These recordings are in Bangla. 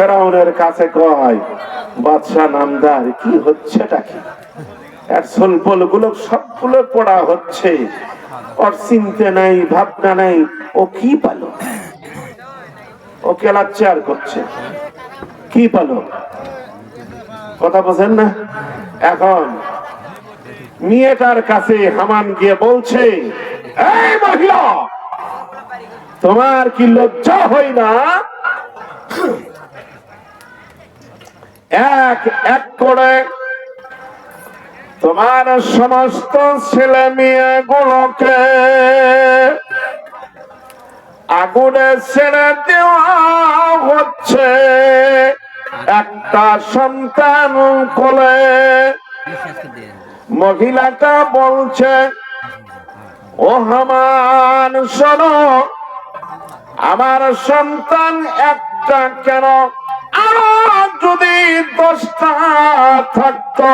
ফেরাউনের কাছে কয়, বাদশা নামদার কি হচ্ছেটা কি? এর সলপল গুলো সবগুলো পড়া হচ্ছে, ওর চিন্তা নাই ভাবনা নাই, ও কি পালো? ও কেলাচ্চার করছে, কি পালো? কথা বোঝেন না? এখন মেয়েটার কাছে হামান গিয়ে বলছে, এই মহিলা, তোমার কি লজ্জা হয় না? এক এক করে তোমার সমস্ত ছেলে মেয়ে গুলোকে আগুনে ছেড়ে দেওয়া হচ্ছে, একটা সন্তান কোলে। মহিলাটা বলছে, ও হামান শোনো, আমার সন্তান একটা কেন, আরো যদি 10টা থাকতো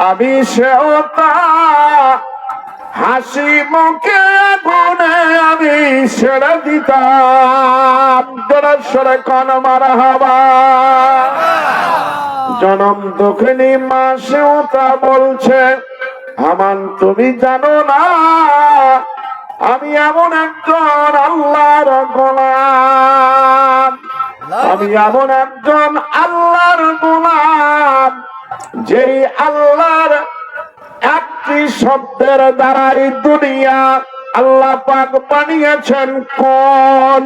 আমি সেও তা হাসি মুখে গুনে আমি ছেড়ে দিতাম। জোরে কোন মারহাবা। জনম দুঃখিনী মা সেও তা বলছে, হামান তুমি জানো না আমি এমন একজন আল্লাহর গোলাম, আমি এমন একজন আল্লাহর গোলাম যেই আল্লাহর একটি শব্দের দ্বারাই দুনিয়া আল্লাহ পাক বানিয়েছেন। কোন?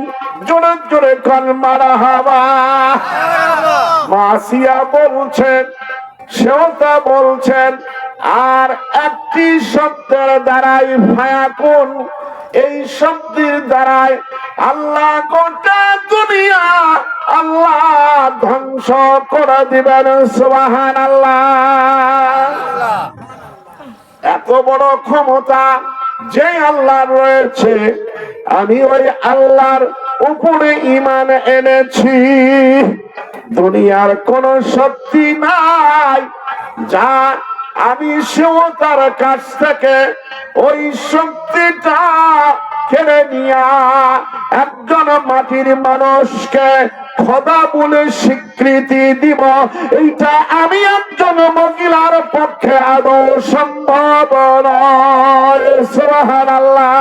জোরে জোরে কোন মারহাবা। মাসিয়া বলছেন, সেও তা বলছেন, আর একটি শব্দের দ্বারাই ফায়াকুন, এই শব্দের দ্বারাই আল্লাহ গোটা দুনিয়া আল্লাহ ধ্বংস করে দিবেন। সুবহানাল্লাহ। এত বড় ক্ষমতা যে আল্লাহর রয়েছে, আমি ওই আল্লাহর উপরে ঈমান এনেছি। দুনিয়ার কোন শক্তি নাই যা আমি সেও তার কাছ থেকে ওই শক্তিটা কেড়ে নিয়া একজন মাটির মানুষকে খোদা বলে স্বীকৃতি দিব, এইটা আমি একজন মহিলার পক্ষে আদৌ সম্ভব নয়। সুবহানাল্লাহ।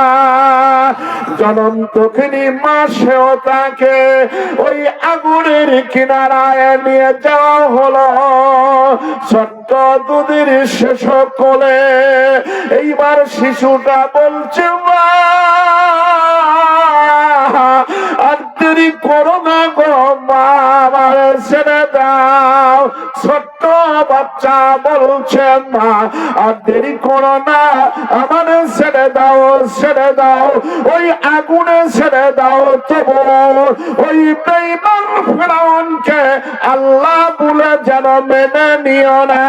জনম দুঃখিনী মা সেও তাকে ওই আগুনের কিনারায় নিয়ে যাওয়া হলো, ছোট্ট দুধের শেষ কোলে। এইবার শিশুটা বলছে, মা আর দেরি করো না গো মা, আমার ছেড়ে দাও। ছোট্ট বাচ্চা বলছে, মা আর দেরি করো না, আমার ছেড়ে দাও, ছেড়ে দাও, ওই আগুনে ছেড়ে দাও। তবু ওই বেঈমান ফেরাউনকে আল্লাহ বলে যেন মেনে নিও না।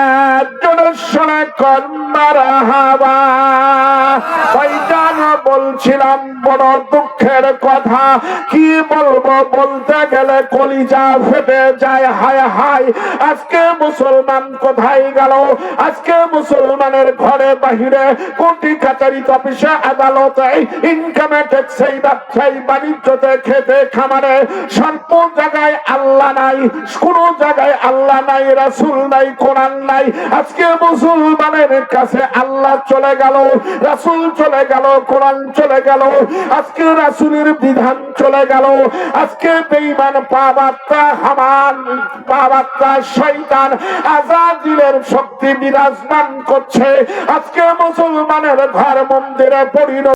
জোরে সোরে কোন মারহাবা। ভাইজান বলছিলাম বড় দুঃখের কথা, কি বলবো, বলতে গেলে কলিজা ফেটে যায়। হায় হায়, আজকে মুসলমান কোথায় গেল? আজকে মুসলমানের ঘরে বাহিরে, কোটি কাচারি অফিসে, আদালতে, ইনকামে ট্যাক্সে, ব্যবসায়ী বাণিজ্যতে, খেতে খামারে, সর্ব জায়গায় আল্লাহ নাই, কোন জায়গায় আল্লাহ নাই, রাসূল নাই, কোরআন নাই। আজকে মুসলমানের কাছে আল্লাহ চলে গেল, রাসূল চলে গেল, কোরআন চলে গেল, আজকে রাসূলের বিধান চলে গেল। আজকে বেঈমান পাবাত্তা হামান, পাবাত্তা শয়তান আযাজিলের শক্তি বিরাজমান করছে। আজকে মুসলমানের ঘর মন্দিরে পরিণত